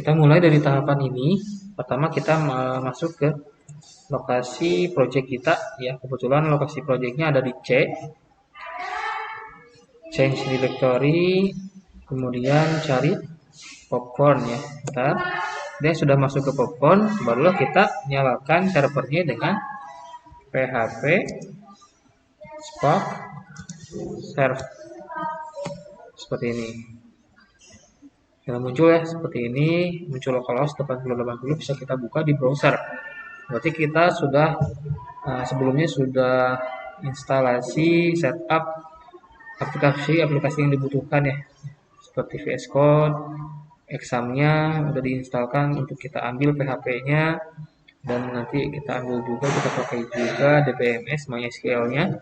Kita mulai dari tahapan ini. Pertama kita masuk ke lokasi project kita ya. Kebetulan lokasi projectnya ada di C. Change directory, kemudian cari popcorn ya. Dia sudah masuk ke popcorn, barulah kita nyalakan servernya dengan php spark serve seperti ini. Kalau muncul ya seperti ini, muncul localhost 8080 bisa kita buka di browser. Berarti kita sudah sebelumnya sudah instalasi setup aplikasi yang dibutuhkan ya, seperti VS Code, examnya udah diinstalkan untuk kita ambil PHP-nya, dan nanti kita ambil juga, kita pakai juga DBMS MySQL-nya,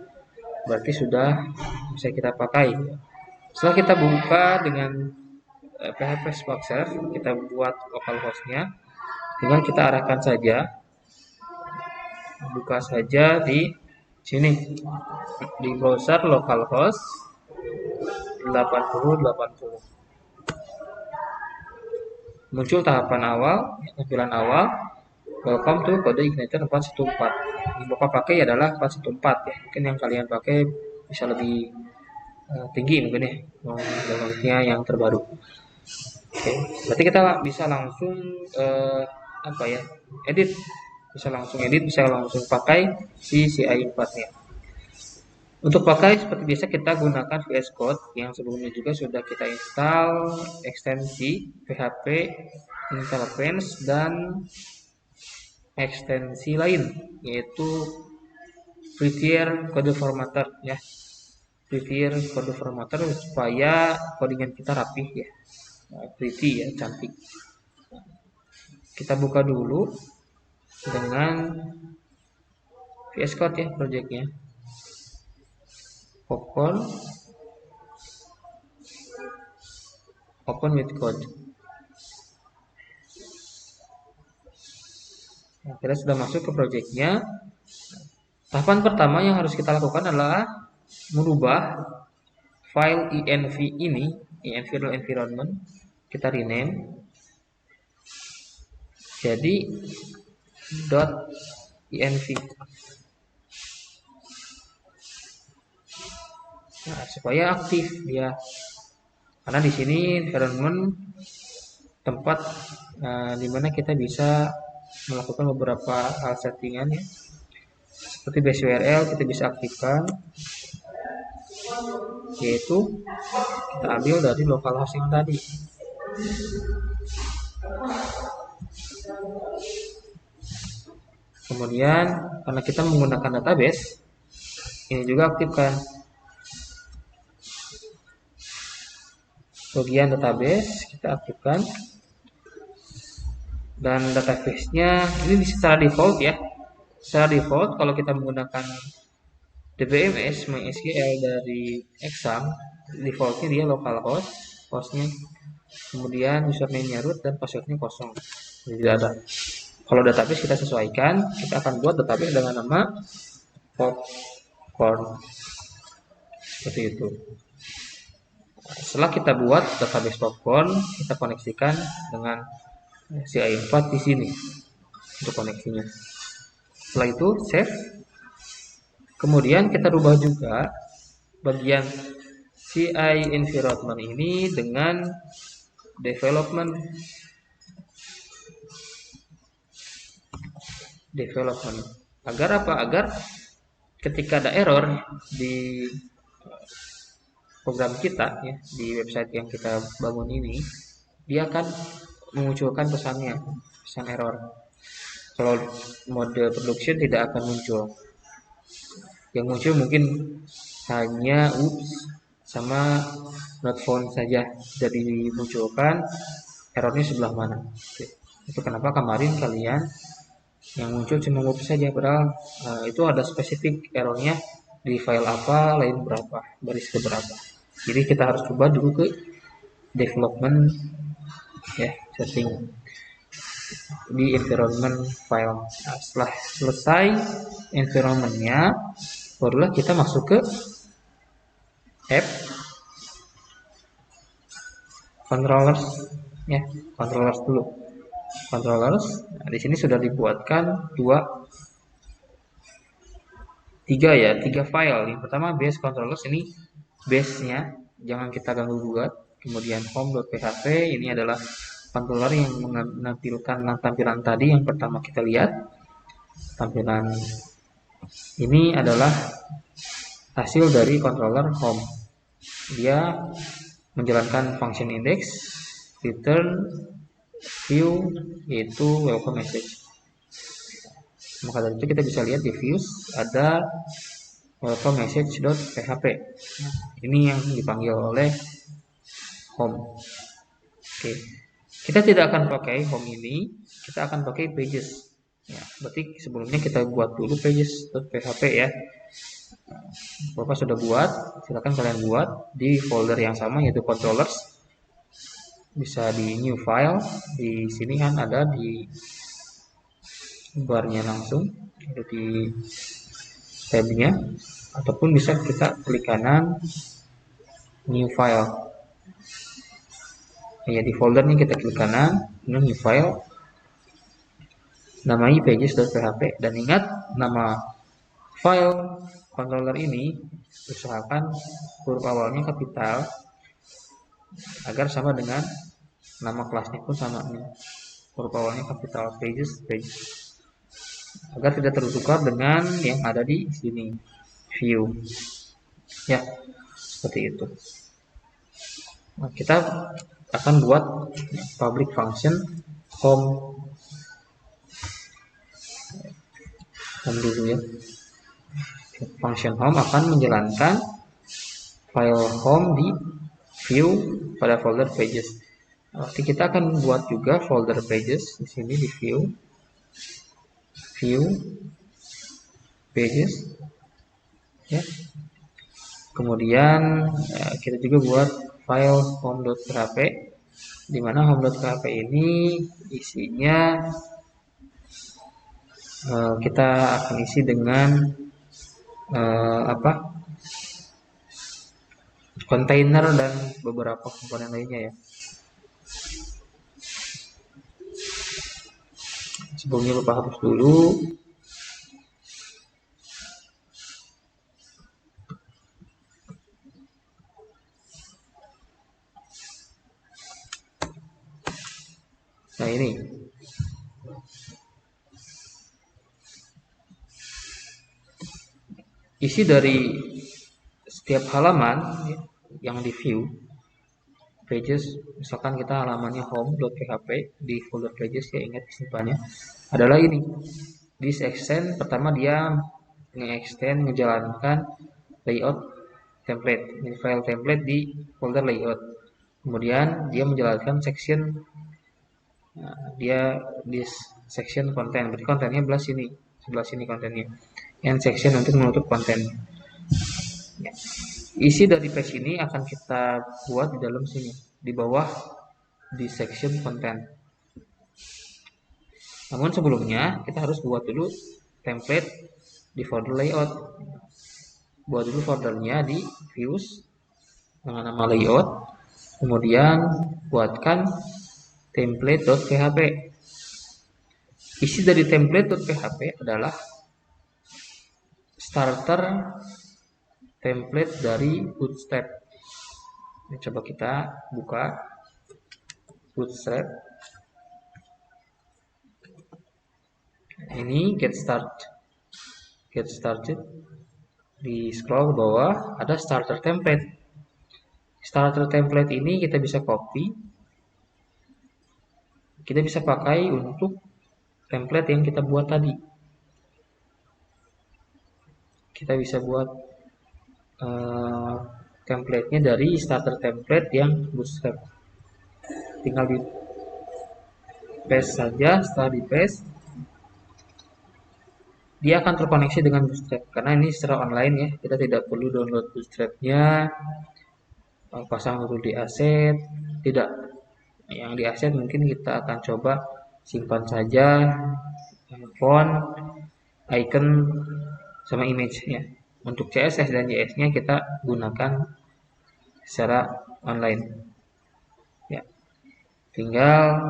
berarti sudah bisa kita pakai. Setelah kita buka dengan PHP Spark Serve, kita buat localhost-nya, tinggal kita arahkan saja, buka saja di sini di browser localhost 8080. Muncul tahapan awal, tampilan awal, welcome to kode Igniter 414. Yang Bapak pakai adalah 414 ya. Mungkin yang kalian pakai bisa lebih tinggi mungkin ya, downloadnya yang terbaru. Oke, berarti kita bisa langsung edit, bisa langsung pakai si CI4-nya. Untuk pakai seperti biasa kita gunakan VS Code yang sebelumnya juga sudah kita install ekstensi PHP Interface dan ekstensi lain yaitu Prettier Code Formatter ya. Prettier Code Formatter supaya codingan kita rapih ya. Pretty ya, cantik. Kita buka dulu dengan VS Code ya projectnya. Popcorn, open with code. Nah, kita sudah masuk ke projectnya. Tahapan pertama yang harus kita lakukan adalah merubah file env ini, environment, kita rename jadi .env. Nah, supaya aktif dia, karena di sini environment tempat di mana kita bisa melakukan beberapa hal settingan ya, seperti base URL kita bisa aktifkan, yaitu kita ambil dari localhost yang tadi. Kemudian karena kita menggunakan database, ini juga aktifkan bagian database, kita aktifkan, dan database-nya ini secara default ya. Secara default kalau kita menggunakan DBMS MySQL dari exam, defaultnya dia localhost, hostnya, kemudian username-nya root dan passwordnya kosong, jadi tidak ada. Kalau database kita sesuaikan, kita akan buat database dengan nama popcorn seperti itu. Setelah kita buat database popcorn, kita koneksikan dengan CI4 di sini untuk koneksinya. Setelah itu save. Kemudian kita rubah juga bagian CI environment ini dengan development. Agar apa? Agar ketika ada error di program kita ya, di website yang kita bangun ini, dia akan memunculkan pesan error. Kalau mode production tidak akan muncul. Yang muncul mungkin hanya sama not found saja, jadi dimunculkan errornya sebelah mana. Itu kenapa kemarin kalian yang muncul cuma oops saja, padahal itu ada spesifik errornya di file apa, lain berapa, baris ke berapa. Jadi kita harus coba dulu ke development ya, setting di environment file. Nah, setelah selesai environmentnya, barulah kita masuk ke app controllers ya, controllers dulu. Controllers, nah, di sini sudah dibuatkan tiga file. Yang pertama base controllers, ini base-nya jangan kita ganggu gugat. Kemudian home.php, ini adalah controller yang menampilkan tampilan tadi yang pertama kita lihat. Tampilan ini adalah hasil dari controller home. Dia menjalankan function index, return, view, yaitu welcome message. Maka dari itu kita bisa lihat di views ada welcome message.php. Ini yang dipanggil oleh home. Oke. Kita tidak akan pakai home ini, kita akan pakai pages. Ya, berarti sebelumnya kita buat dulu pages.php ya. Bapak sudah buat, silakan kalian buat di folder yang sama yaitu controllers. Bisa di new file, di sini kan ada di barnya langsung, ada di tabnya, ataupun bisa kita klik kanan new file. Ya, di foldernya kita klik kanan, new file, namanya pages.php, dan ingat nama file controller ini usahakan huruf awalnya kapital agar sama dengan nama kelasnya pun sama nih, huruf awalnya kapital pages agar tidak tertukar dengan yang ada di sini view ya, seperti itu. Nah, kita akan buat public function home dulu ya. Function home akan menjalankan file home di view pada folder pages. Nanti kita akan buat juga folder pages di sini di view pages ya. Kemudian kita juga buat file home.php, di mana home.php ini isinya kita akan isi dengan kontainer dan beberapa komponen lainnya ya. Sebelumnya Bapak hapus dulu. Nah, ini isi dari setiap halaman ya, yang di view pages, misalkan kita halamannya home.php di folder pages ya, ingat simpannya adalah ini. This extend, pertama dia nge-extend, ngejalankan layout template, ini file template di folder layout. Kemudian dia menjalankan section, nah, dia this section content, berarti kontennya sebelah sini kontennya, and section untuk menutup konten ya. Isi dari page ini akan kita buat di dalam sini, di bawah di section content. Namun sebelumnya kita harus buat dulu template di folder layout. Buat dulu foldernya di views dengan nama layout. Kemudian buatkan template.php. Isi dari template.php adalah starter template dari Bootstrap. Ini coba kita buka Bootstrap. Ini get started. Di scroll ke bawah ada starter template. Starter template ini kita bisa copy. Kita bisa pakai untuk template yang kita buat tadi. Kita bisa buat template-nya dari starter template yang Bootstrap. Tinggal di paste saja. Setelah di paste, dia akan terkoneksi dengan Bootstrap karena ini secara online ya, kita tidak perlu download Bootstrap-nya, pasang dulu di asset, tidak. Yang di asset mungkin kita akan coba simpan saja font, icon, sama image ya. Untuk CSS dan JS-nya kita gunakan secara online ya. tinggal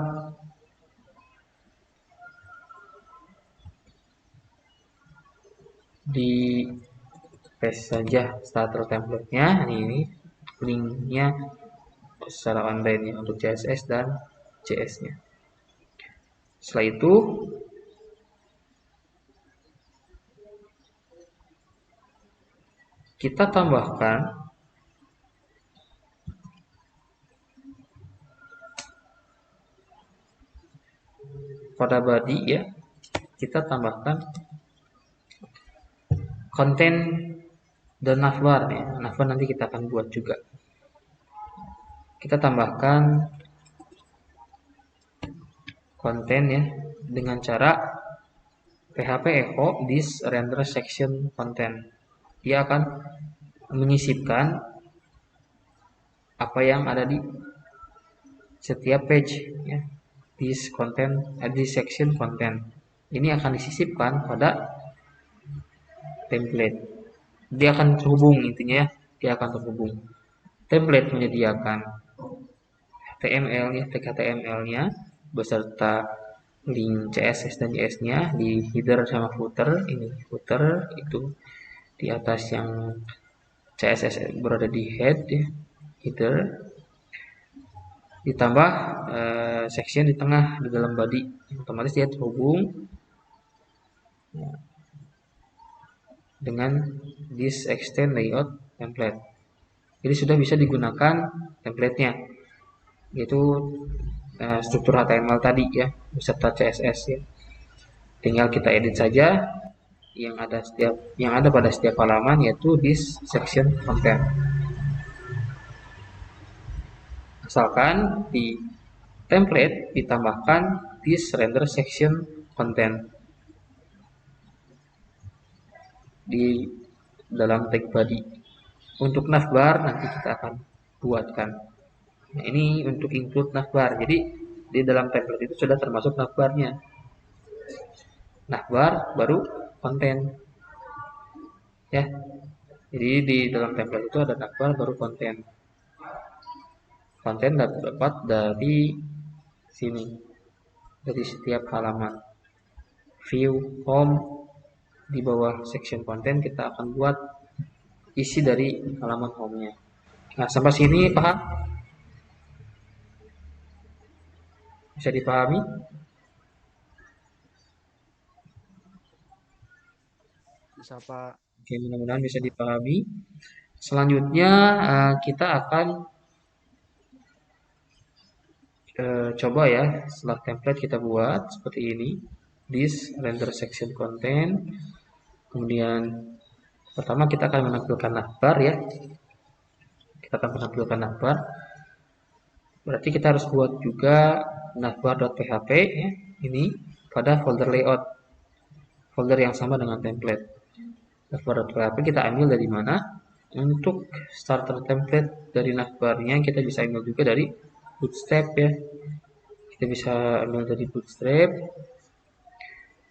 di paste saja starter template-nya. Ini linknya secara online ya untuk CSS dan CS-nya. Setelah itu kita tambahkan pada body ya, kita tambahkan konten dan navbar ya. Navbar nanti kita akan buat juga. Kita tambahkan konten ya dengan cara php echo this render section content. Dia akan menyisipkan apa yang ada di setiap page ya. This content, this section content. Ini akan disisipkan pada template. Dia akan terhubung intinya ya, dia akan terhubung. Template menyediakan HTML ya, tag HTML-nya beserta link CSS dan JS-nya di header sama footer. Ini footer, itu di atas yang CSS berada di head ya, header. Ditambah section di tengah di dalam body, otomatis dia terhubung dengan this extend layout template. Jadi sudah bisa digunakan template-nya, yaitu struktur HTML tadi ya beserta CSS ya. Tinggal kita edit saja yang ada pada setiap halaman, yaitu this section content. Asalkan di template ditambahkan this render section content di dalam tag body. Untuk navbar nanti kita akan buatkan. Nah, ini untuk include navbar. Jadi di dalam template itu sudah termasuk navbarnya. Navbar baru konten. Ya. Jadi di dalam template itu ada navbar baru konten. Konten dapat dari sini. Dari setiap halaman. View, home, di bawah section konten kita akan buat isi dari halaman home-nya. Nah, sampai sini paham? Bisa dipahami? Bisa, Pak. Oke, mudah-mudahan bisa dipahami. Selanjutnya kita akan coba ya, setelah template kita buat seperti ini. This render section content. Kemudian pertama kita akan menampilkan navbar ya. Kita akan menampilkan navbar. Berarti kita harus buat juga navbar.php ya, ini pada folder layout. Folder yang sama dengan template. Navbar.php kita ambil dari mana? Untuk starter template dari navbarnya kita bisa ambil juga dari Bootstrap ya. Kita bisa ambil dari Bootstrap.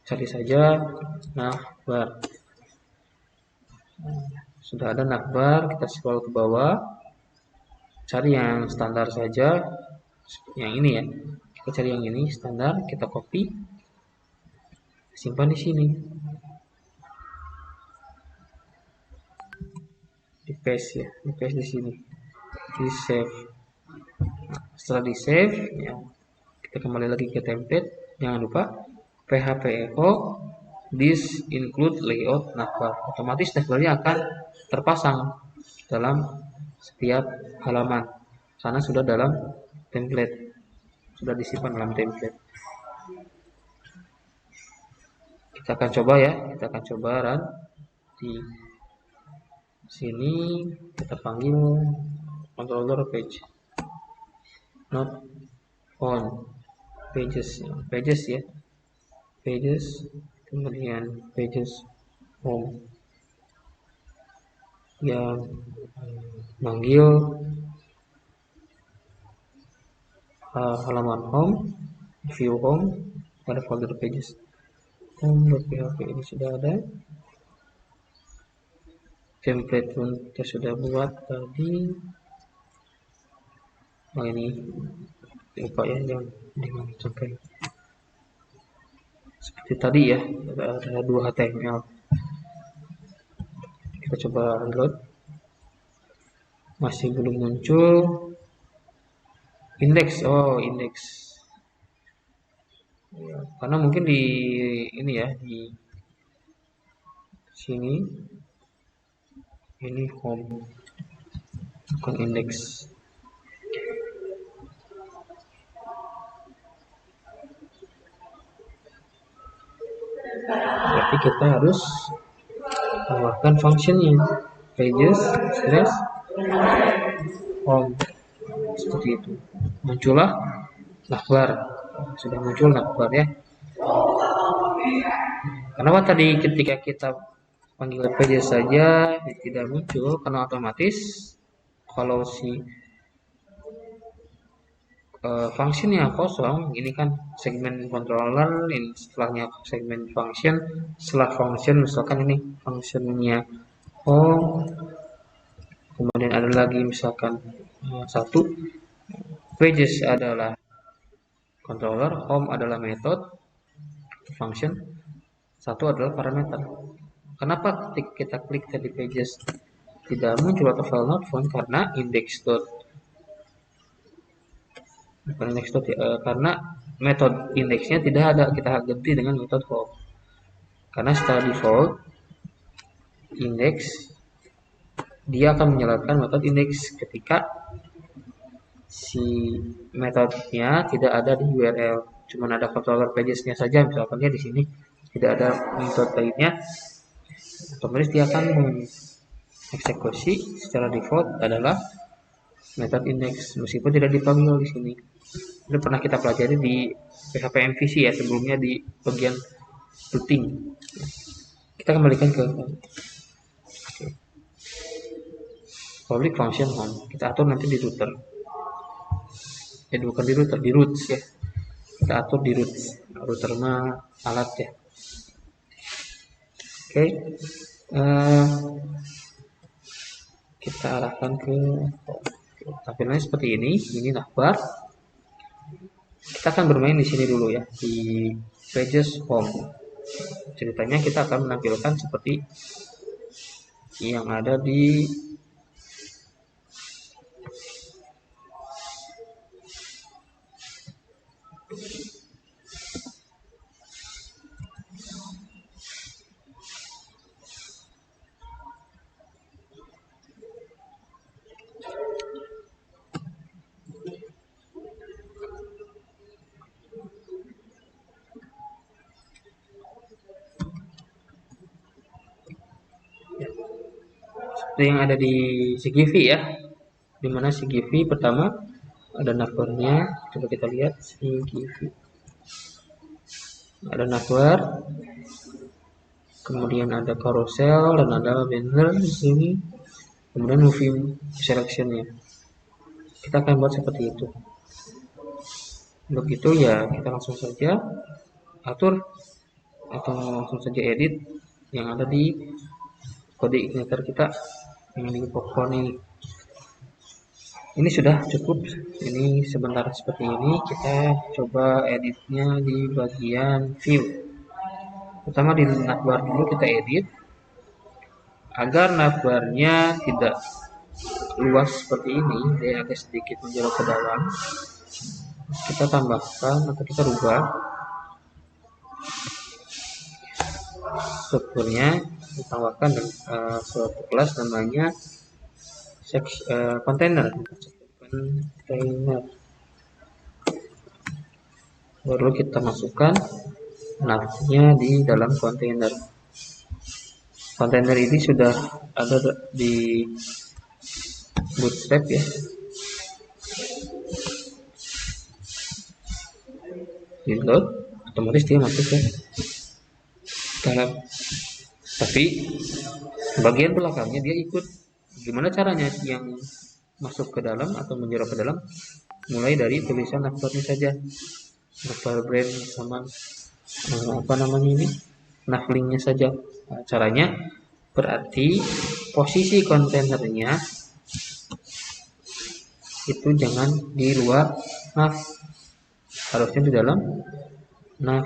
Cari saja navbar. Sudah ada navbar, kita scroll ke bawah. Cari yang standar saja. Yang ini ya. Kita cari yang ini standar, kita copy. Simpan di sini. Di paste ya, di paste di sini. Di save. Setelah di save ya, kita kembali lagi ke template. Jangan lupa php echo this include layout navbar. Otomatis navbarnya akan terpasang dalam setiap halaman karena sudah dalam template, sudah disimpan dalam template. Kita akan coba ya, kita akan coba run di sini. Kita panggil controller page not on pages ya, pages kemudian pages home yang manggil halaman home, view home pada folder pages. Home.php ini sudah ada, template pun kita sudah buat tadi. Oh, ini lupa ya, jangan sampai seperti tadi ya, ada 2 HTML. Kita coba load, masih belum muncul indeks. Oh, indeks ya, karena mungkin di ini ya, di sini ini home bukan indeks. Berarti kita harus tambahkan functionnya pages slash home, seperti itu. Muncullah navbar, sudah muncul navbar ya. Kenapa tadi ketika kita panggil pages saja tidak muncul? Karena otomatis kalau si functionnya kosong, ini kan segmen controller, ini setelahnya segmen function, setelah function misalkan ini functionnya home, kemudian ada lagi misalkan satu pages adalah controller, home adalah method, function, satu adalah parameter. Kenapa ketika kita klik tadi pages tidak muncul atau file not found? Karena karena metode indeksnya tidak ada, kita ganti dengan metode home. Karena setelah default index dia akan menyalakan metode index ketika si metodenya tidak ada di URL, cuma ada controller pagesnya saja. Misalkan dia di sini tidak ada metode lainnya, otomatis dia akan mengeksekusi secara default adalah metode index meskipun tidak dipanggil di sini. Ini pernah kita pelajari di PHP MVC ya, sebelumnya di bagian routing. Kita kembalikan ke public function home. Kita atur nanti di router. Ya bukan di router, di roots ya. Kita atur di roots. Router mah alat ya. Oke. Kita arahkan ke tampilannya seperti ini. Ini navbar. Kita akan bermain di sini dulu ya, di pages home. Ceritanya kita akan menampilkan seperti yang ada di yang ada di CGV ya, dimana CGV pertama ada navbarnya. Coba kita lihat CGV, ada navbar, kemudian ada carousel dan ada banner di sini, kemudian movie selectionnya. Kita akan buat seperti itu. Untuk itu ya kita langsung saja atur atau langsung saja edit yang ada di kode igniter kita yang di popcorn ini. Ini sudah cukup, ini sebentar seperti ini. Kita coba editnya di bagian view. Pertama di navbar dulu kita edit agar navbarnya tidak luas seperti ini, dia agak sedikit menjorok ke dalam. Kita tambahkan atau kita rubah strukturnya, ditambahkan suatu kelas namanya container. Baru kita masukkan navnya di dalam container. Container ini sudah ada di Bootstrap ya. Di load, otomatis dia masuk ke dalam. Tapi bagian belakangnya dia ikut. Gimana caranya yang masuk ke dalam atau menjorok ke dalam? Mulai dari tulisan navbarnya saja, navbar brand sama apa namanya ini, navlinknya saja. Nah, caranya berarti posisi kontainernya itu jangan di luar nav, harusnya di dalam nav.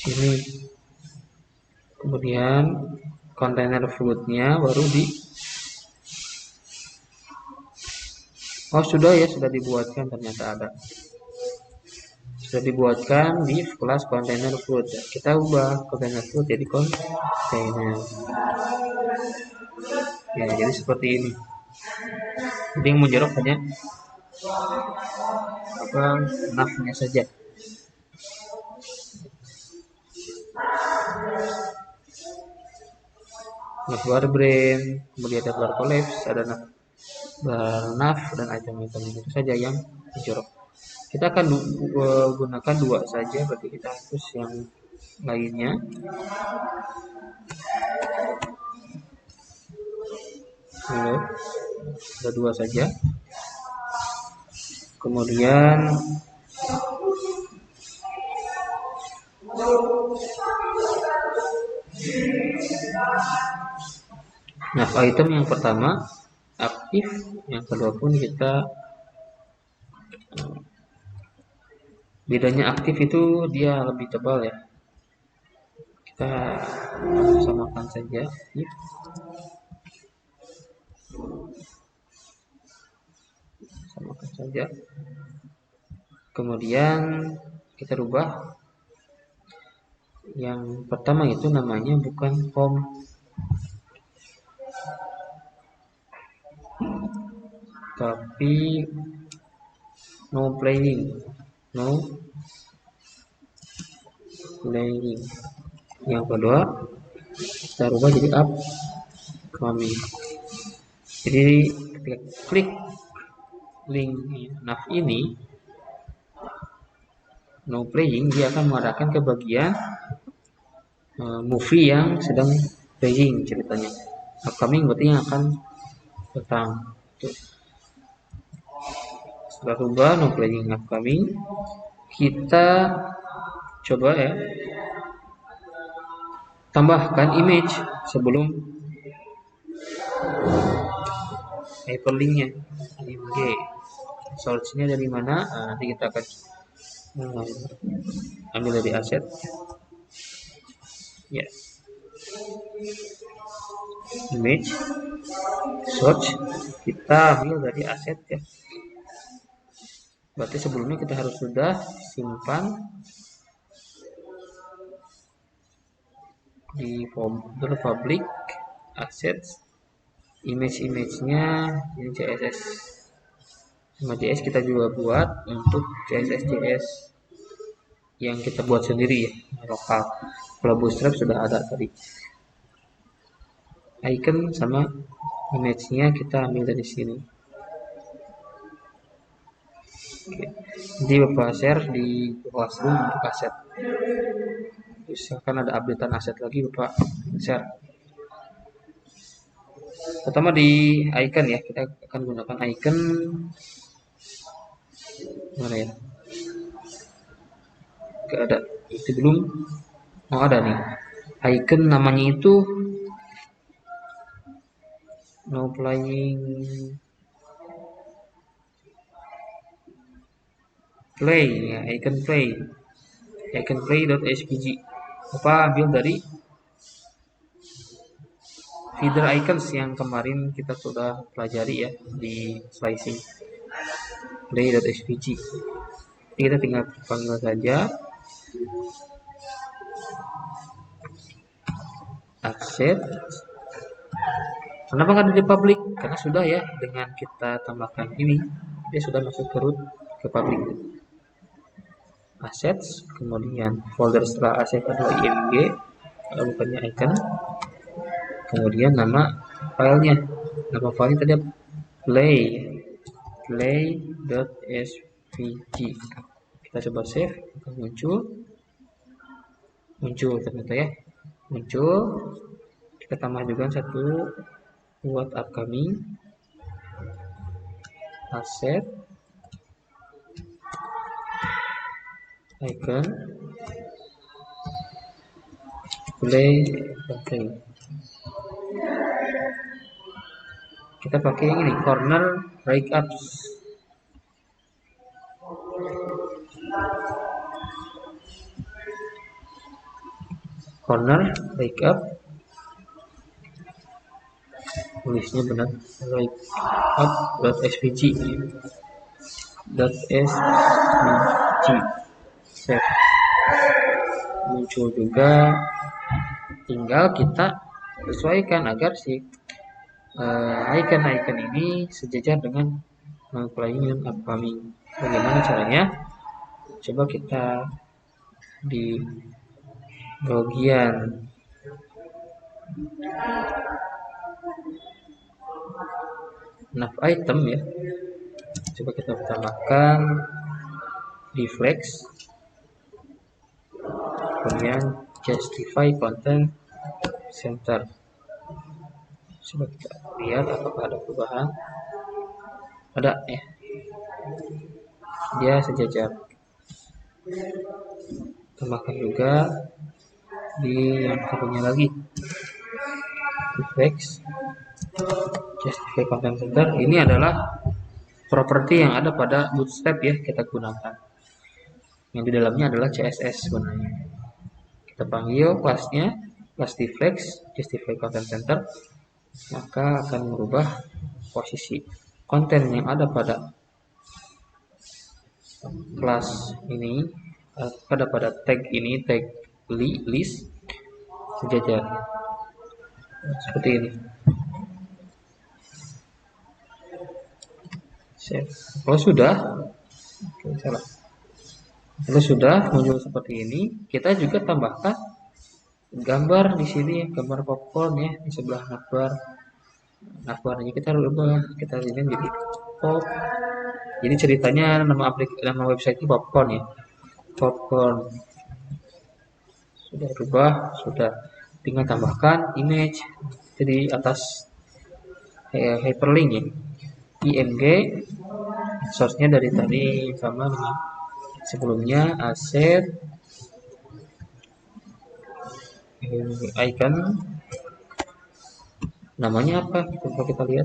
Sini, kemudian kontainer floatnya baru di, oh sudah ya, sudah dibuatkan, ternyata ada, sudah dibuatkan di kelas kontainer float ya. Kita ubah kontainer float jadi kontainer ya, jadi seperti ini. Jadi yang mujarab hanya nafnya saja. Navbar brain, kemudian ada bar collapse, ada nav dan item-item itu saja yang mujarab. Kita akan gunakan 2 saja, berarti kita hapus yang lainnya. Lalu ada 2 saja. Kemudian nah, item yang pertama aktif, yang kedua pun kita, bedanya aktif itu dia lebih tebal ya. Kita samakan saja aktif. Samakan saja. Kemudian kita rubah. Yang pertama itu namanya bukan home, tapi no playing. Yang kedua kita rubah jadi upcoming. Jadi ketika klik link nav ini no playing, dia akan mengarahkan ke bagian movie yang sedang playing ceritanya. Upcoming berarti yang akan datang. Setelah rubah no playing upcoming, kita coba ya tambahkan image sebelum hyperlinknya. img source-nya dari mana? Nanti kita akan ambil dari aset. Yes. Image source kita ambil dari aset ya. Berarti sebelumnya kita harus sudah simpan di folder public assets, image-nya ini CSS sama JS kita juga buat untuk CSS JS yang kita buat sendiri ya, lokal. Kalau Bootstrap sudah ada tadi. Icon sama image-nya kita ambil dari sini. Oke. Jadi Bapak share di Classroom untuk aset. Misalkan ada updatean aset lagi, Bapak share. Pertama di icon ya, kita akan gunakan icon mana ya? Gak ada, itu belum. Oh ada nih, icon namanya itu no playing play ya, icon play.svg. Apa ambil dari feeder icons yang kemarin kita sudah pelajari ya di slicing play.svg. Jadi kita tinggal panggil saja asset. Kenapa nggak di public? Karena sudah ya, dengan kita tambahkan ini dia sudah masuk ke public. Assets, kemudian folder setelah aset adalah img, bukannya icon. Kemudian nama filenya tadi play.svg. Kita coba save, akan muncul ternyata ya, kita tambah juga satu buat upcoming asset icon play. Oke, kita pakai yang ini, corner breakups. Corner breakup, tulisnya benar, breakup.svg. Save. Muncul juga, tinggal kita sesuaikan agar si icon-icon ini sejajar dengan plugin upcoming. Bagaimana caranya? Coba kita di bagian nav item ya. Coba kita tambahkan di flex, kemudian justify content center. Coba kita lihat apakah ada perubahan. Ada ya, dia sejajar. Tambahkan juga di yang satunya lagi, di flex justify content center. Ini adalah properti yang ada pada Bootstrap ya, kita gunakan. Yang di dalamnya adalah CSS sebenarnya. Kita panggil kelasnya, kelas deflex justify content center, maka akan merubah posisi konten yang ada pada kelas ini, pada tag ini, tag list sejajar seperti ini. Kalau sudah, kalau sudah muncul seperti ini, kita juga tambahkan gambar di sini, gambar popcorn ya, di sebelah navbar. Navbarnya kita rubah, kita ini jadi pop. Jadi ceritanya nama website itu popcorn ya, popcorn. Sudah rubah, sudah tinggal tambahkan image jadi atas hyperlink ya, img. Source-nya dari tadi sama dengan sebelumnya, asset icon, namanya apa? Kita lihat,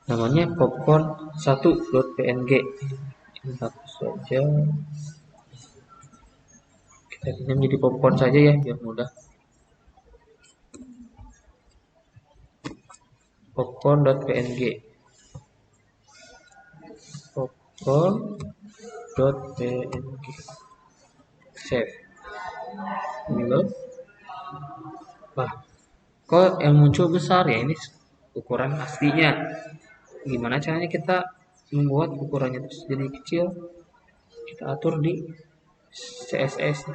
namanya popcorn1.png. Hapus saja, kita menjadi popcorn saja ya, biar mudah. Popcorn.png, popcorn.png, save. Reload. Wah, kok yang muncul besar ya, ini ukuran aslinya. Gimana caranya kita membuat ukurannya terus jadi kecil? Kita atur di CSS.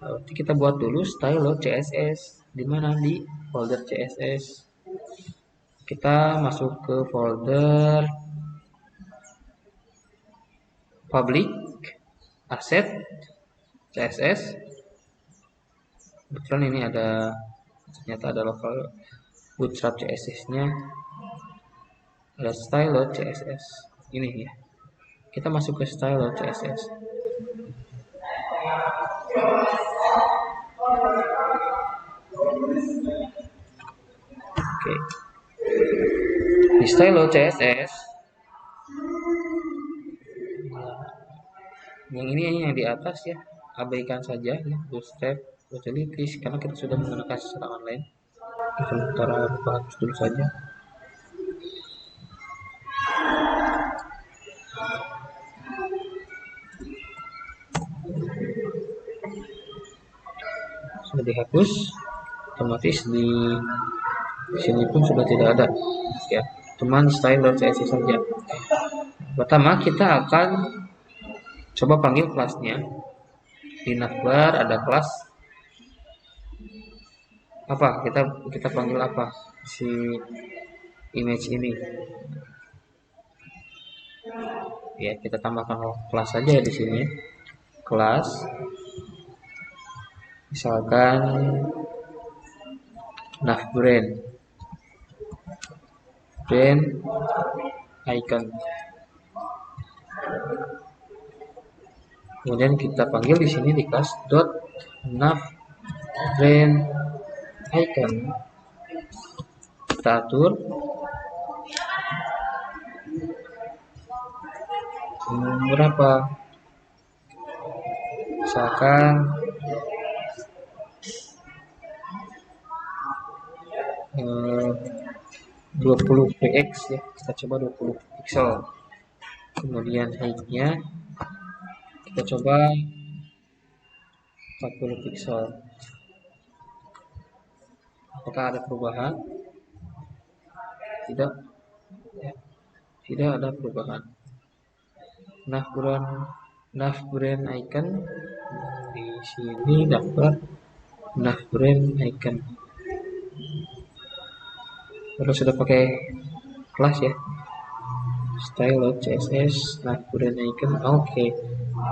Nanti kita buat dulu style.css. Di mana? Di folder CSS. Kita masuk ke folder public asset CSS. Kebetulan ini ternyata ada local Bootstrap CSS-nya, ada style.css ini ya. Kita masuk ke style.css. Oke. Di style.css, yang ini yang di atas ya, abaikan saja ya, Bootstrap utilities, karena kita sudah menggunakan secara online. Sementara hapus dulu saja. Sudah dihapus, otomatis di sini pun sudah tidak ada ya, cuman style.css saja. Pertama kita akan coba panggil kelasnya. Di navbar ada kelas apa, kita panggil apa si image ini ya, kita tambahkan kelas saja ya di sini, kelas misalkan navbrand icon. Kemudian kita panggil di sini di kelas .navbrand icon. Kita atur berapa? Misalkan 20 px ya, kita coba 20 pixel. Kemudian height-nya kita coba 40 pixel. Apakah ada perubahan? Tidak. Ya, tidak ada perubahan. Navbrand icon di sini dapat navbrand icon. Kalau sudah pakai kelas ya, style.css navbrand icon. Oke.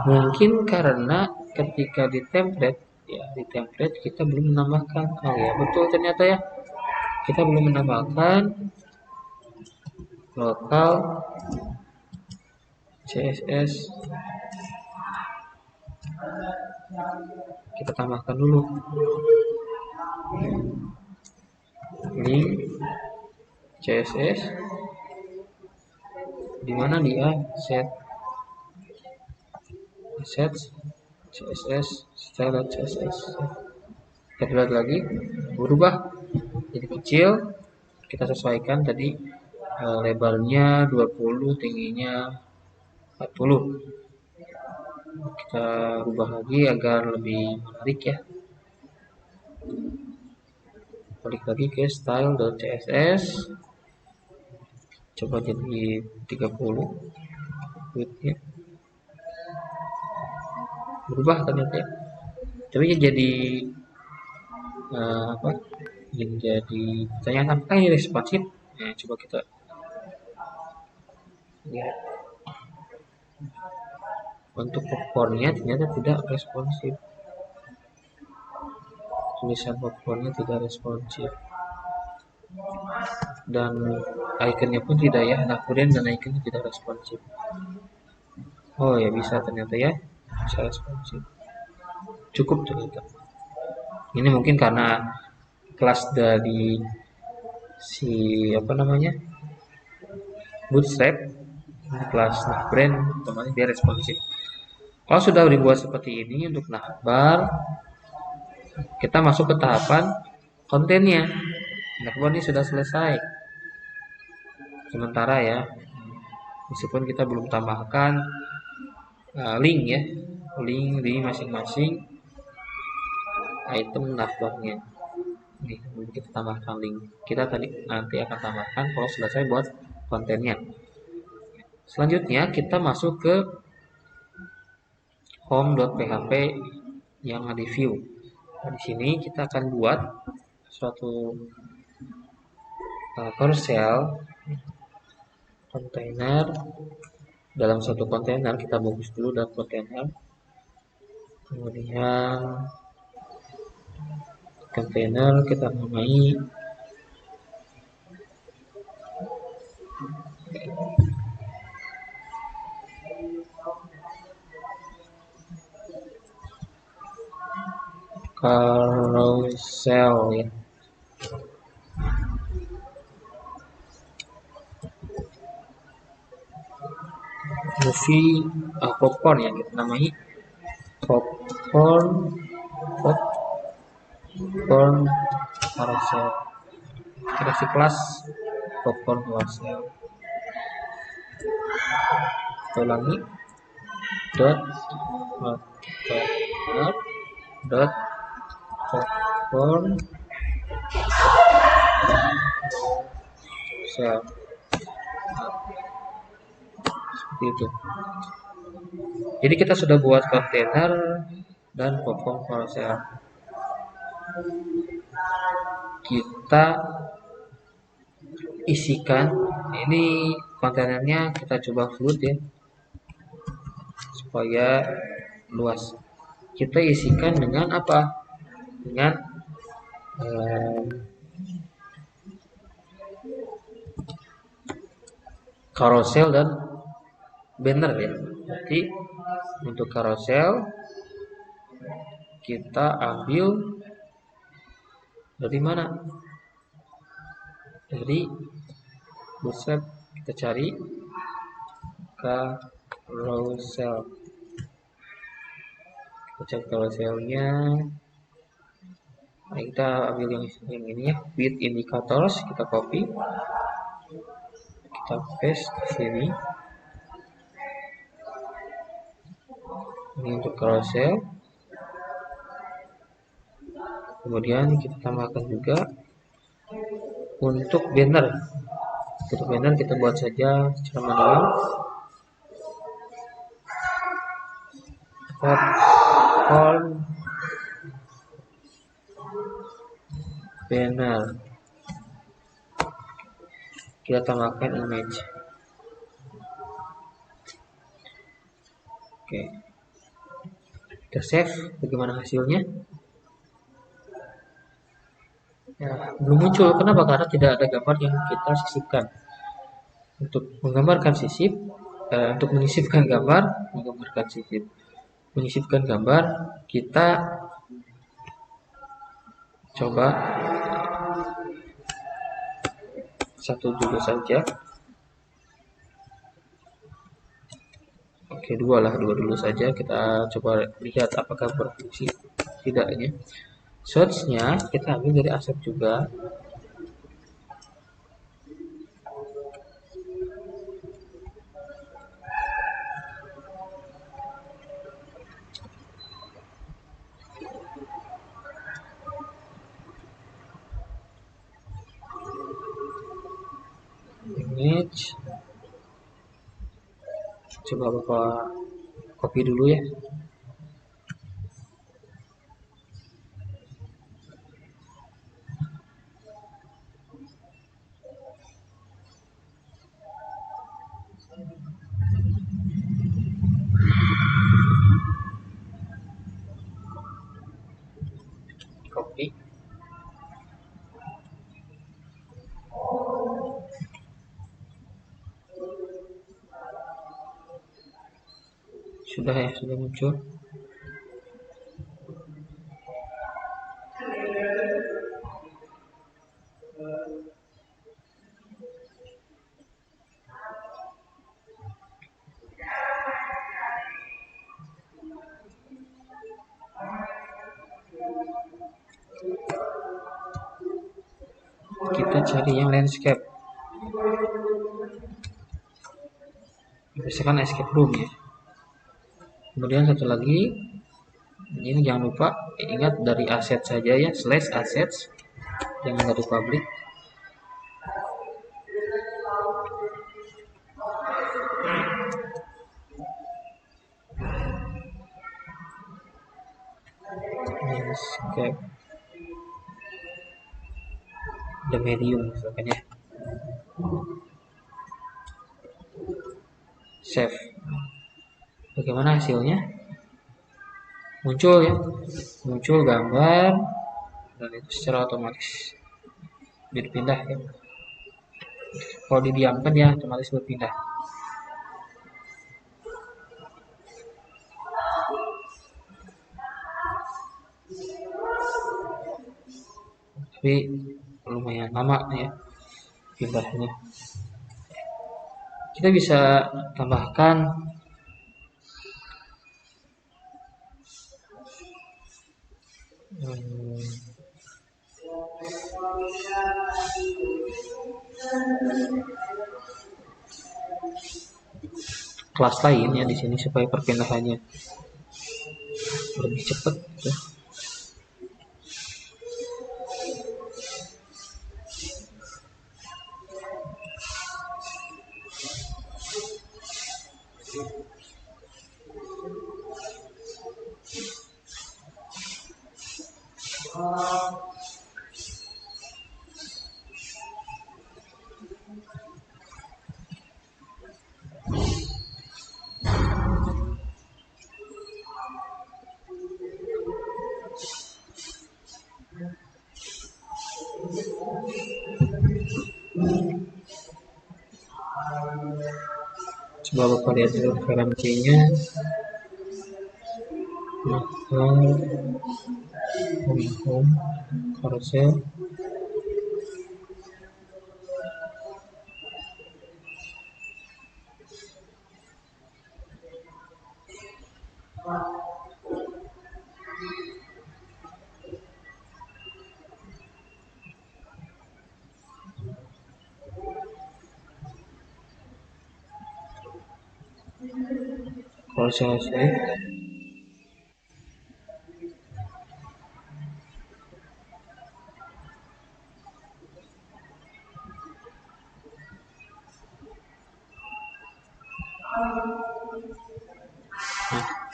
Mungkin karena ketika di template kita belum menambahkan. Oh ya, betul ternyata ya. Kita belum menambahkan lokal CSS. Kita tambahkan dulu link CSS. Di mana dia set CSS style CSS. Kita lihat lagi, berubah jadi kecil. Kita sesuaikan tadi lebarnya 20, tingginya 40. Kita ubah lagi agar lebih menarik ya. Balik lagi ke style.css, coba jadi 30 widthnya. Berubah ternyata ya. Tapi jadi jadi pertanyaan apakah ini responsif? Nah, coba kita lihat. Untuk popcornnya ternyata tidak responsif. Tulisan popcornnya tidak responsif. Dan ikonnya pun tidak ya, navbrand dan ikonnya tidak responsif. Oh ya, bisa ternyata ya, bisa responsif. Cukup ternyata. Ini mungkin karena kelas dari si Bootstrap, kelas navbrand, otomatis dia responsif. Kalau sudah dibuat seperti ini untuk navbar, kita masuk ke tahapan kontennya. Navbar ini sudah selesai. Sementara ya, meskipun kita belum tambahkan link ya, link di masing-masing item navbarnya. Nih, kita tambahkan link. Kita nanti akan tambahkan kalau selesai buat kontennya. Selanjutnya kita masuk ke home.php yang ada view. Nah, di sini kita akan buat suatu carousel kontainer. Dalam suatu kontainer kita bungkus dulu dalam kontainer. Kemudian kontainer kita namai carousel ya. Movie popcorn ya, kita namai popcorn carousel. Kita kasih kelas popcorn carousel. Kita ulangi dot popcorn carousel. Seperti itu. Jadi kita sudah buat kontainer dan popcorn carousel. Kita isikan, ini kontainernya kita coba float ya, supaya luas. Kita isikan dengan apa? Dengan carousel dan banner ya. Jadi untuk carousel kita ambil dari mana? Dari Bootstrap. Kita cari carousel. Kita cek carouselnya. Nah, kita ambil yang ini ya, with indicators, kita copy, kita paste di sini. Ini untuk carousel. Kemudian kita tambahkan juga untuk banner. Untuk banner kita buat saja secara manual. Popcorn banner. Kita tambahkan image. Oke. Kita save. Bagaimana hasilnya? Ya, belum muncul. Kenapa? Karena tidak ada gambar yang kita sisipkan. Untuk menggambarkan sisip, untuk menyisipkan gambar, menyisipkan gambar, kita coba satu dulu saja. Oke, dua dulu saja. Kita coba lihat apakah berfungsi tidaknya. Source-nya kita ambil dari aset juga. Image. Coba Bapak copy dulu ya. Copy. Sudah ya, sudah muncul. Kita cari yang landscape. Misalkan escape room ya. Kemudian satu lagi, ini jangan lupa ingat dari aset saja ya, slash assets, jangan dari public. Landscape, the medium misalkan ya. Save. Bagaimana hasilnya? Muncul ya, muncul gambar dan itu secara otomatis berpindah ya. Kalau didiamkan ya otomatis berpindah. Tapi lumayan lama ya pindahnya. Kita bisa tambahkan kelas lain ya di sini supaya perpindahannya lebih cepat gitu. Coba Bapak lihat referensinya. Home carousel. Kalau saya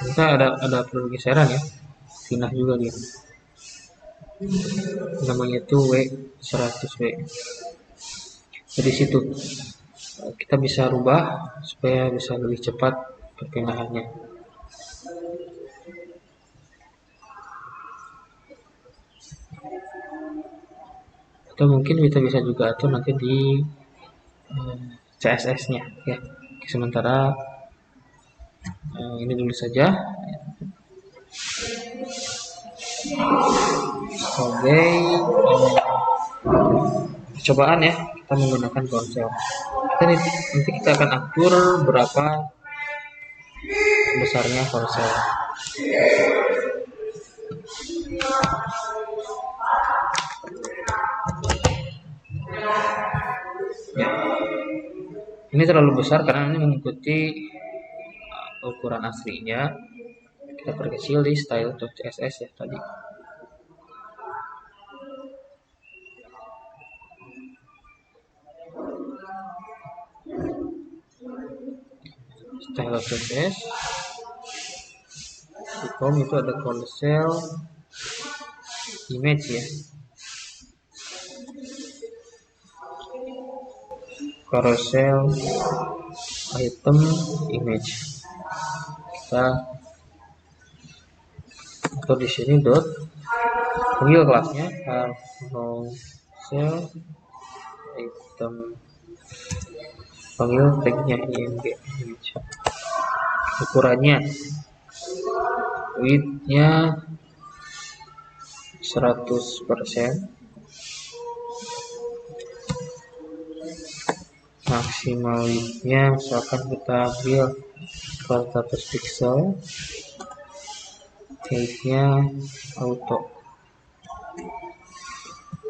kita ada pergeseran ya, pindah juga dia. Namanya itu W 100W. Dari situ kita bisa rubah supaya bisa lebih cepat perpindahannya. Atau mungkin kita bisa juga atur nanti di CSS-nya ya. Sementara ini dulu saja sebagai percobaan ya, kita menggunakan ponsel. Nanti kita akan atur berapa besarnya ponsel. Ya. Ini terlalu besar karena ini mengikuti ukuran aslinya. Kita perkecil di style.css ya tadi. Style.css. Di form itu ada carousel image ya. Carousel item image. Kita atur di sini dot, panggil kelasnya carousel item, panggil tagnya img image. Ukurannya widthnya 100%, maksimal widthnya misalkan kita ambil 400 pixel, height-nya auto.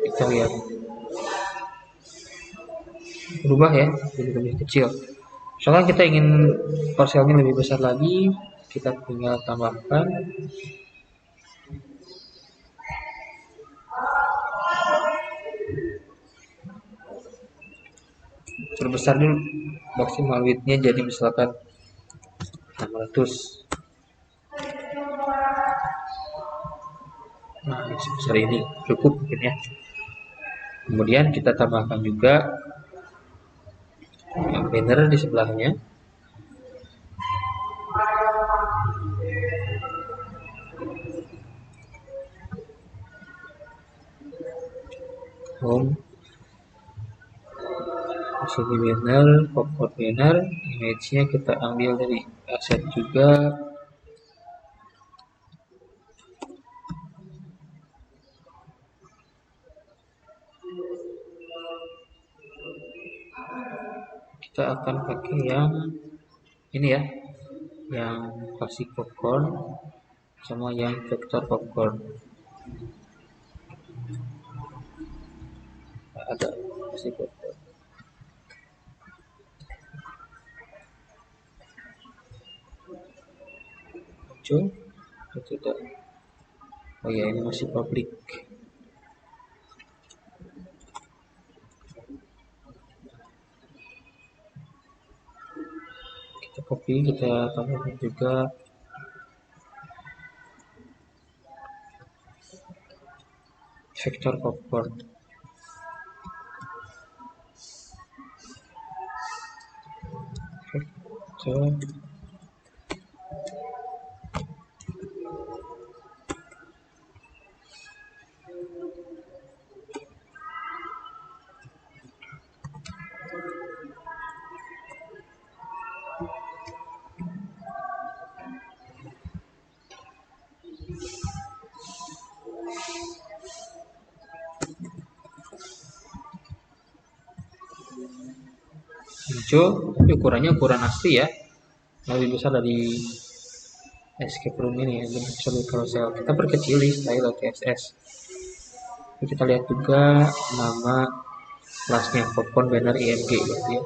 Kita lihat berubah ya, jadi lebih kecil. Misalkan kita ingin parselnya lebih besar lagi, kita tinggal tambahkan terbesar dulu, maksimal width-nya jadi misalkan 600. Nah, sebesar ini cukup mungkin ya. Kemudian kita tambahkan juga banner di sebelahnya. Home, sini banner, pop-up banner, image-nya kita ambil dari asset juga. Kita akan pakai yang ini ya, yang klasik popcorn sama yang vektor popcorn. Ada klasik popcorn. Muncul atau tidak? Oh ya, ini masih public. Kita copy, kita tambahkan juga vektor popcorn. Vektor muncul, tapi ukurannya ukuran asli ya, lebih besar dari escape room ini ya, dengan cermin carousel. Kita perkecil di style.css. Kita lihat juga nama kelasnya popcorn banner img gitu ya.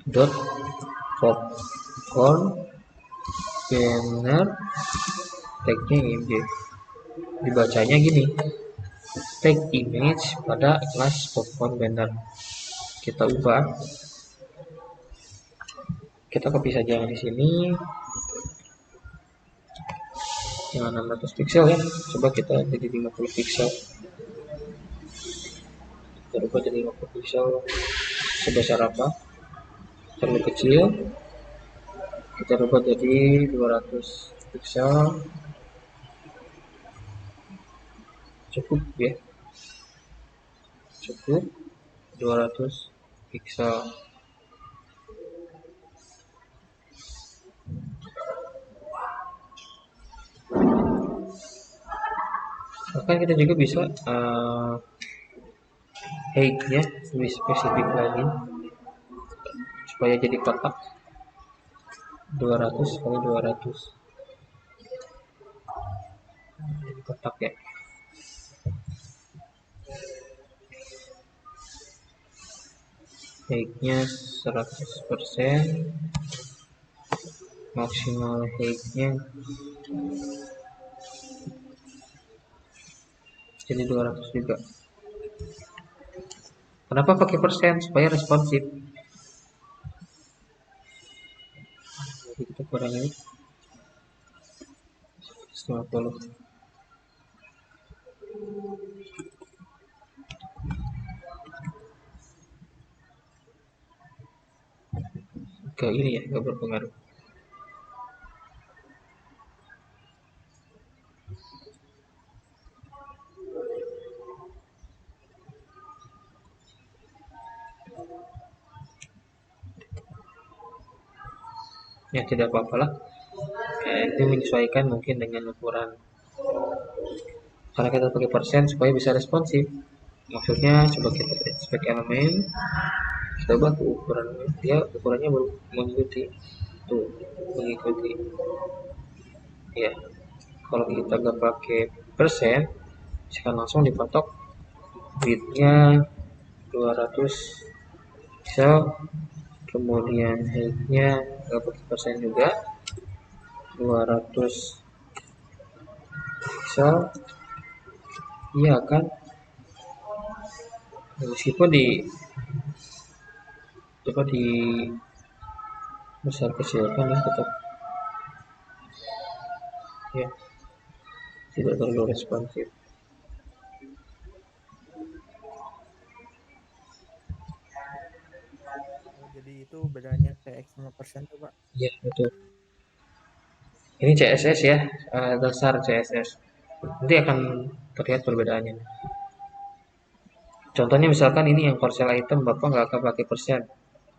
Dot popcorn banner tagnya img. Dibacanya gini, tag image pada kelas popcorn banner. Kita ubah, kita copy saja di sini, jangan 600 pixel ya, coba kita jadi 50 pixel, kita ubah jadi 50 pixel sebesar apa, terlalu kecil, kita ubah jadi 200 pixel, cukup ya, cukup 200 pixel. Bahkan kita juga bisa height-nya lebih spesifik lagi supaya jadi kotak 200 kali 200 jadi kotak ya. Height-nya 100%, maksimal height-nya jadi 200 juga. Kenapa pakai persen? Supaya responsif. Jadi kita kurangi 150. Ke ini ya, nggak berpengaruh. Ya tidak apa-apa lah. Itu menyesuaikan mungkin dengan ukuran. Karena kita pakai persen supaya bisa responsif. Maksudnya coba kita spek elemen, kita ubah ke ukuran, dia ukurannya mengikuti tuh, mengikuti ya. Kalau kita nggak pakai persen, bisa langsung dipatok widthnya 200 pixel, kemudian height-nya nggak pakai persen juga 200 pixel. Iya kan, meskipun di coba di besar kecilkan ya, tetap ya tidak terlalu responsif. Jadi itu bedanya TX sama persen tuh Pak. Ya betul. Ini CSS ya, dasar CSS. Nanti akan terlihat perbedaannya. Contohnya misalkan ini yang for sale item Bapak nggak akan pakai persen.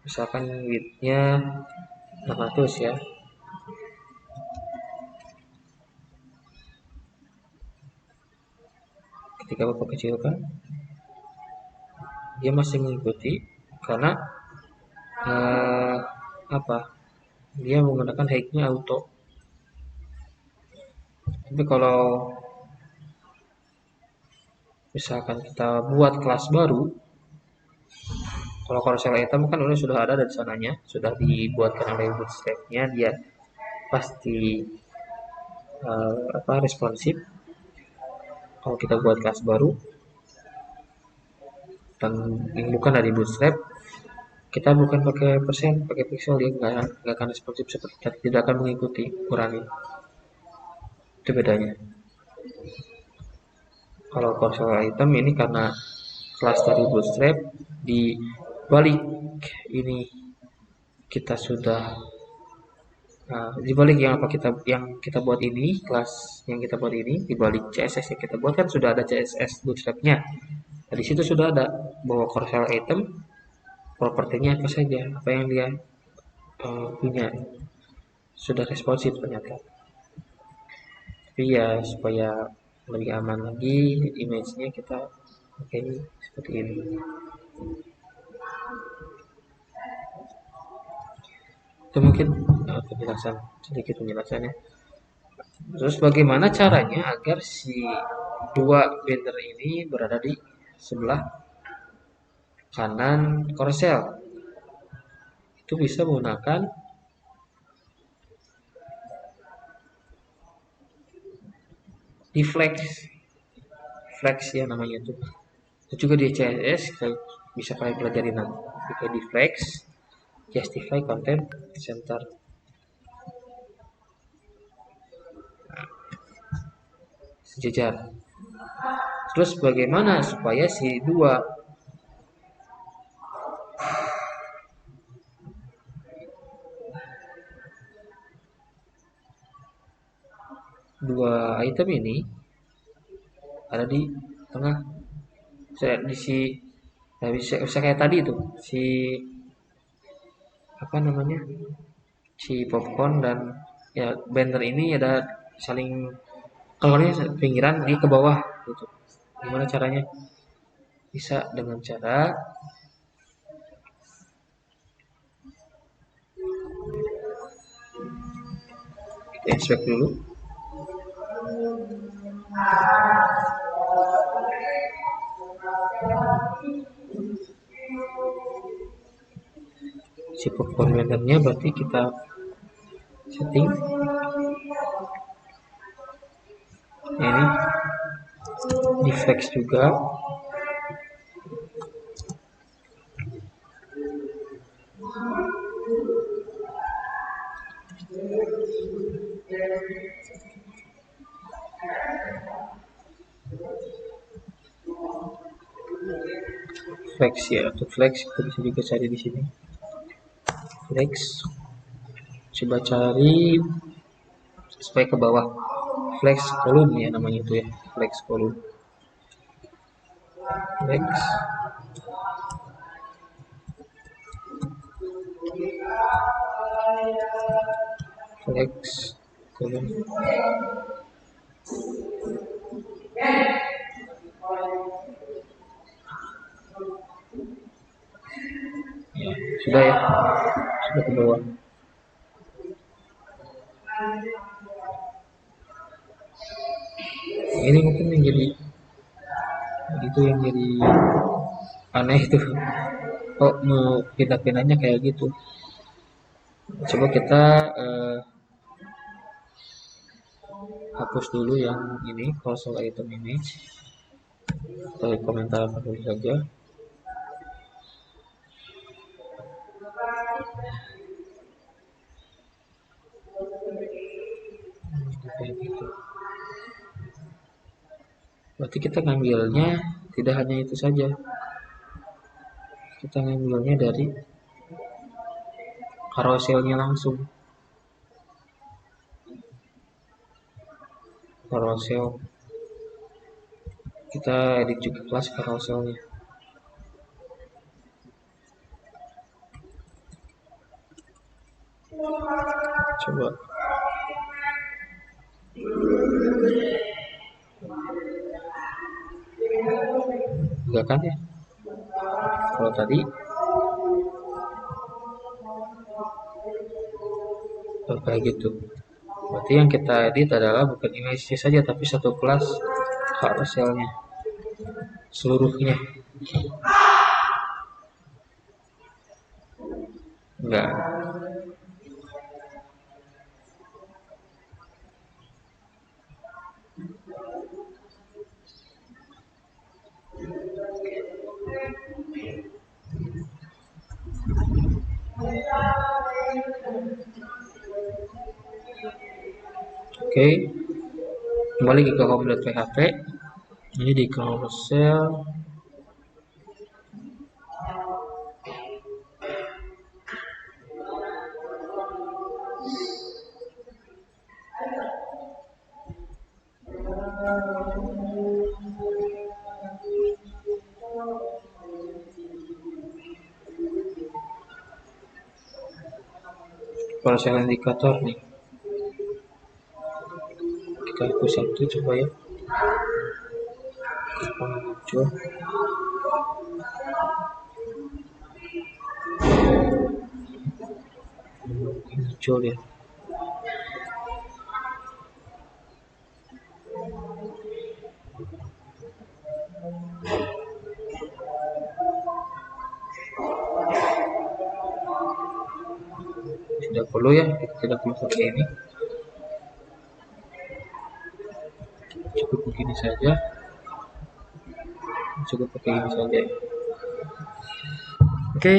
Misalkan width-nya 600 ya. Ketika Bapak kecilkan, dia masih mengikuti karena eh, apa? Dia menggunakan height-nya auto. Tapi kalau misalkan kita buat kelas baru, kalau carousel item kan sudah ada dari sananya, sudah dibuatkan oleh bootstrap-nya, dia pasti responsif. Kalau kita buat kelas baru dan yang bukan dari bootstrap, kita bukan pakai persen, pakai pixel, dia nggak akan responsif seperti tadi, tidak akan mengikuti ukurannya. Itu bedanya. Kalau carousel item ini karena kelas dari bootstrap, di balik ini kita sudah di balik yang kita buat ini, kelas yang kita buat ini, di balik CSS yang kita buat kan sudah ada CSS bootstrap-nya. Nah, di situ sudah ada bahwa carousel item propertinya apa saja, apa yang dia punya, sudah responsif ternyata. Tapi ya supaya lebih aman lagi, image-nya kita pakai seperti ini. Itu mungkin penjelasan sedikit penjelasannya. Terus bagaimana caranya agar si dua banner ini berada di sebelah kanan korsel? Itu bisa menggunakan di flex ya namanya itu. Itu juga di CSS bisa kalian pelajari nanti. Kayak di flex, justify content center. Sejajar. Terus bagaimana supaya si dua item ini ada di tengah, di si bisa kayak tadi itu si apa namanya, si popcorn dan ya banner ini ada saling, kalau ini pinggiran di ke bawah gitu. Gimana caranya? Bisa dengan cara kita inspect dulu. Si popcorn bannernya berarti kita setting ini di flex juga. Flex ya, untuk flex kita bisa juga cari di sini. Flex, coba cari supaya ke bawah. Flex column ya namanya itu ya, flex column. Flex. Flex column. Ya, sudah ya, sudah ke bawah. Ini mungkin yang jadi itu yang jadi aneh itu, kok mau pindah-pindahnya kayak gitu. Coba kita hapus dulu yang ini, cancel item ini, atau komentar dulu saja. Kayak gitu. Berarti kita ngambilnya tidak hanya itu saja, kita ngambilnya dari carouselnya langsung. Carousel, kita edit juga kelas carouselnya. Coba enggak kan ya, kalau tadi kayak gitu. Berarti yang kita edit adalah bukan image saja tapi satu kelas carouselnya seluruhnya. Enggak. Oke, kembali ke home.php. Ini di carousel. Carousel indikator nih. Kita hapus satu coba ya. Muncul. muncul ya. Tidak perlu ya, kita tidak perlu pakai ini, cukup begini saja, cukup pakai ini saja. Oke,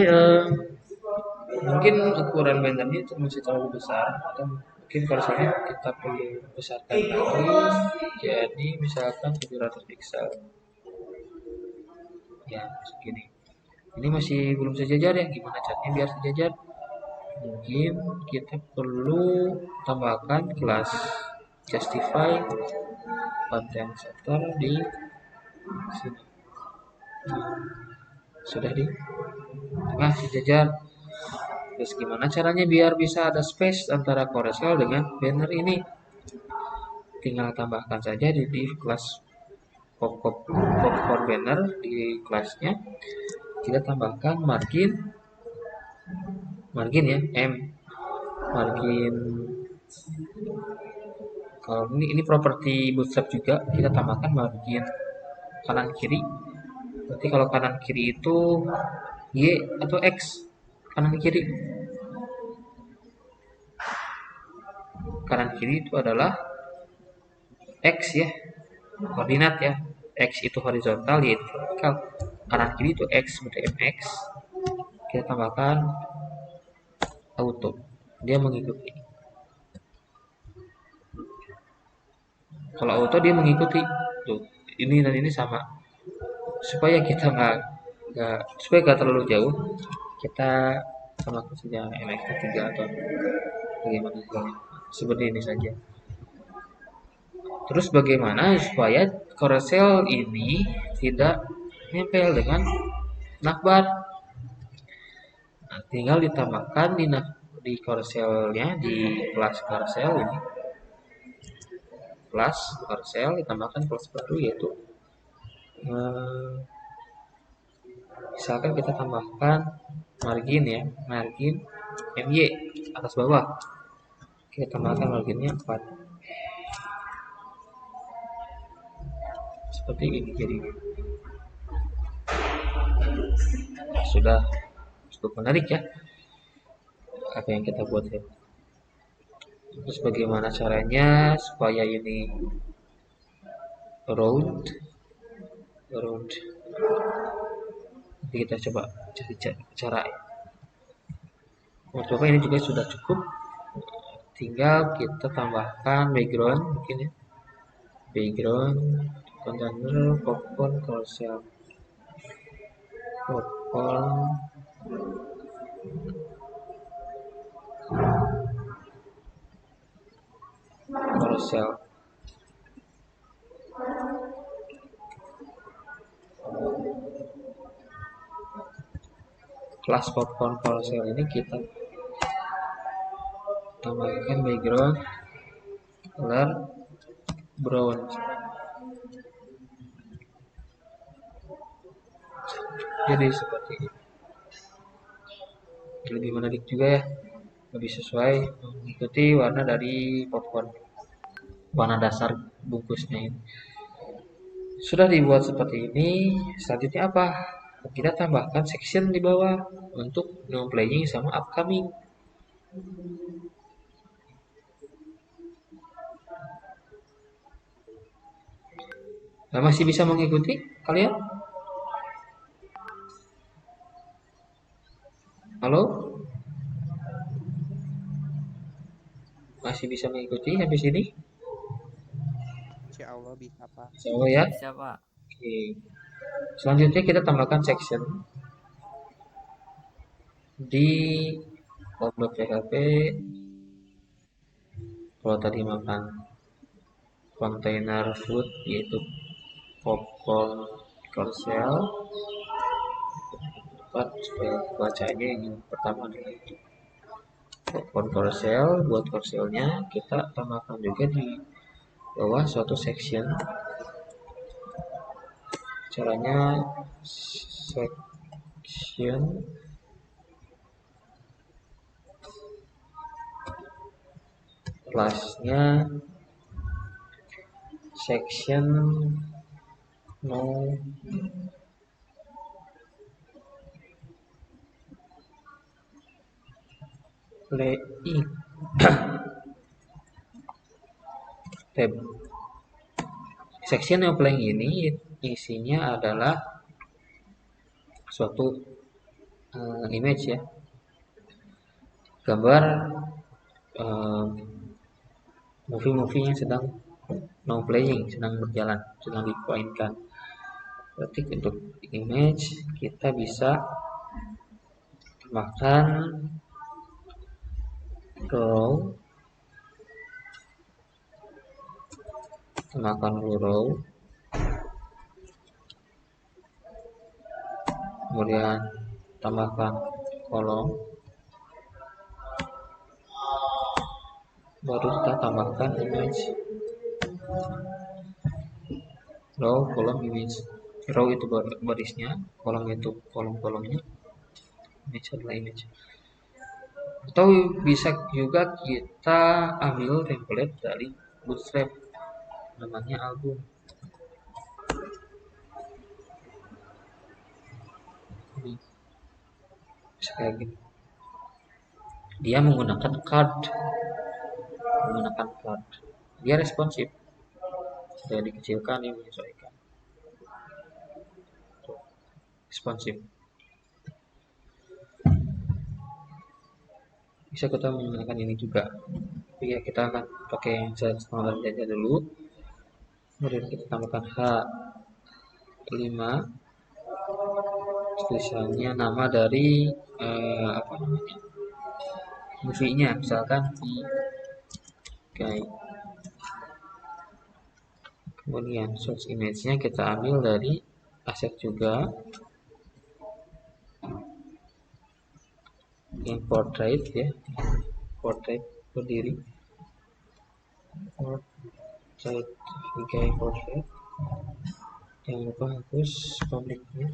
mungkin ukuran bannernya itu masih terlalu besar, atau mungkin kalau saya kita perlu besarkan lagi, jadi misalkan 700 pixel ya segini. Ini masih belum sejajar ya, gimana caranya biar sejajar? Mungkin kita perlu tambahkan kelas justify content setter di sini. Sudah di tengah sejajar. Terus gimana caranya biar bisa ada space antara carousel dengan banner ini? Tinggal tambahkan saja di div kelas popcorn banner di kelasnya. Kita tambahkan margin ya, margin. Kalau ini properti bootstrap juga, kita tambahkan margin kanan kiri. Berarti kalau kanan kiri itu Y atau X, kanan kiri. Kanan kiri itu adalah X ya, koordinat ya. X itu horizontal, Y itu vertikal. Kanan kiri itu X, berarti MX. Kita tambahkan auto, dia mengikuti. Kalau auto dia mengikuti. Tuh, ini dan ini sama. Supaya kita nggak terlalu jauh, kita tambahkan saja MX 3 atau bagaimana caranya. Seperti ini saja. Terus bagaimana supaya carousel ini tidak nempel dengan navbar? Nah, tinggal ditambahkan di carouselnya, di kelas carousel ini, kelas carousel ditambahkan kelas baru, yaitu misalkan kita tambahkan margin ya, margin MY atas bawah. Kita tambahkan marginnya 4. Seperti ini jadinya. Sudah cukup menarik ya apa yang kita buat ya. Terus bagaimana caranya supaya ini round? Nanti kita coba cari cara ya. Coba ini juga sudah cukup. Tinggal kita tambahkan background mungkin ya. Background container popcorn carousel. Popcorn carousel. Kelas popcorn carousel ini kita tambahkan background color brown. Jadi seperti ini. Lebih menarik juga ya, lebih sesuai mengikuti warna dari popcorn, warna dasar bungkusnya ini. Sudah dibuat seperti ini. Selanjutnya apa? Kita tambahkan section di bawah untuk no playing sama upcoming. Nah, masih bisa mengikuti kalian? Halo? Masih bisa mengikuti sampai sini? Insya Allah bisa Pak. Insya Allah ya. Bisa Pak. Oke. Selanjutnya kita tambahkan section di home.php. Kalau tadi makan container food yaitu popcorn carousel, tepat supaya bacanya yang pertama adalah itu popcorn carousel. Buat carouselnya kita tambahkan juga di bawah suatu section. Caranya section kelasnya section no playing tab. Section no playing ini isinya adalah suatu image ya, gambar movie-movie yang sedang no playing, sedang berjalan, sedang dimainkan. Berarti untuk image kita bisa tambahkan row, tambahkan row, kemudian tambahkan kolom, baru kita tambahkan image. Row, kolom, image. Row itu barisnya, kolom itu kolom-kolomnya, image adalah image. Atau bisa juga kita ambil template dari Bootstrap, namanya album. Ini kayak gini. Dia menggunakan card, dia responsif, saya dikecilkan, dia menyesuaikan, responsif. Bisa kita menggunakan ini juga, tapi ya kita akan pakai yang standar saja dulu. Kemudian kita tambahkan H5, tulisannya nama dari apa namanya, movie-nya, misalkan kemudian source image-nya kita ambil dari aset juga, yang portrait ya, portrait berdiri, portrait portrait. Jangan lupa hapus publiknya,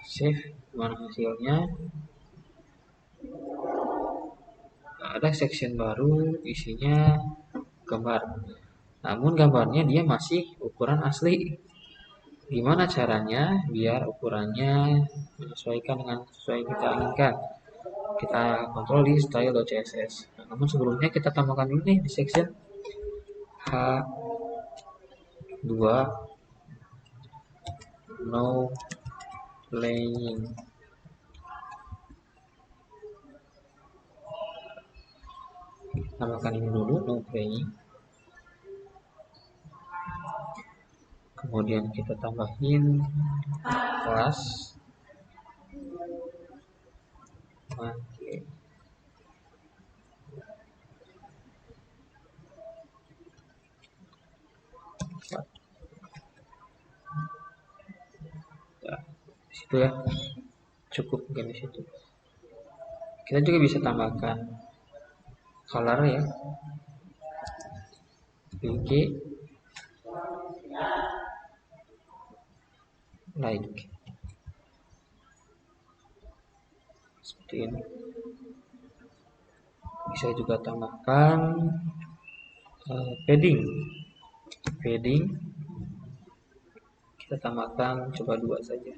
save. Mana hasilnya? Ada section baru, isinya gambar, namun gambarnya dia masih ukuran asli. Gimana caranya biar ukurannya menyesuaikan dengan sesuai yang kita inginkan? Kita kontrol di style.css. Namun sebelumnya kita tambahkan dulu nih di section H2 no playing. Tambahkan ini dulu, no playing. Kemudian kita tambahin kelas. Oke. Nah, situ ya, cukup mungkin di situ. Kita juga bisa tambahkan color ya, bg like, seperti ini. Bisa juga tambahkan padding. Kita tambahkan coba 2 saja.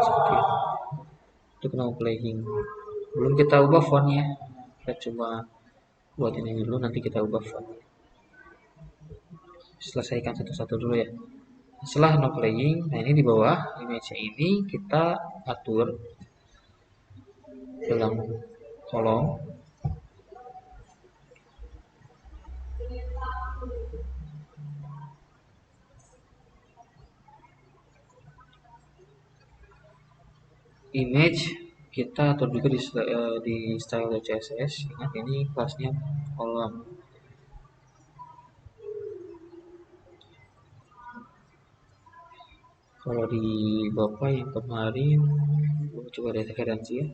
Seperti itu. Untuk no playing. Belum kita ubah fontnya. Kita coba buat ini dulu, nanti kita ubah font. Selesaikan satu-satu dulu ya. Setelah no playing, nah ini di bawah image ini kita atur dalam kolom image, kita atur juga di style.css. Ingat ini kelasnya kolom. Kalau di Bapak yang kemarin, coba data referensi ya,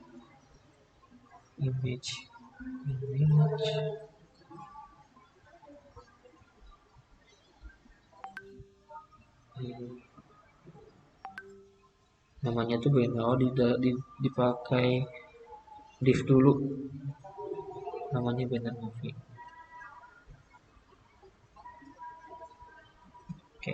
image. Hmm, namanya tuh banner. Oh, dipakai div dulu. Namanya banner movie. Oke.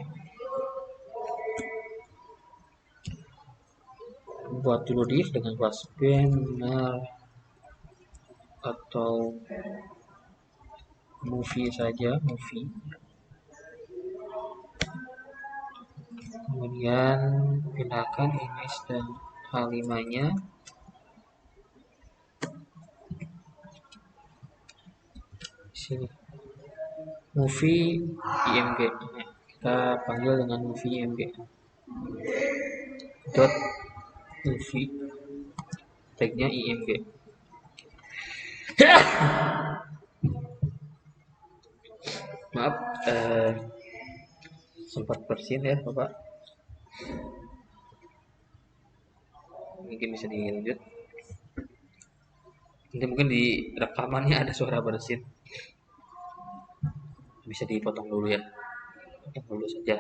Buat dulu div dengan kelas banner atau movie saja, movie. Kemudian pindahkan image dan H5-nya. Sini. Movie img. Kita panggil dengan movie img. Dot movie. Tagnya img. Maaf, sempat bersin ya Bapak. Mungkin bisa dilanjut. Nanti mungkin di rekamannya ada suara bersin. Bisa dipotong dulu ya. Potong dulu saja.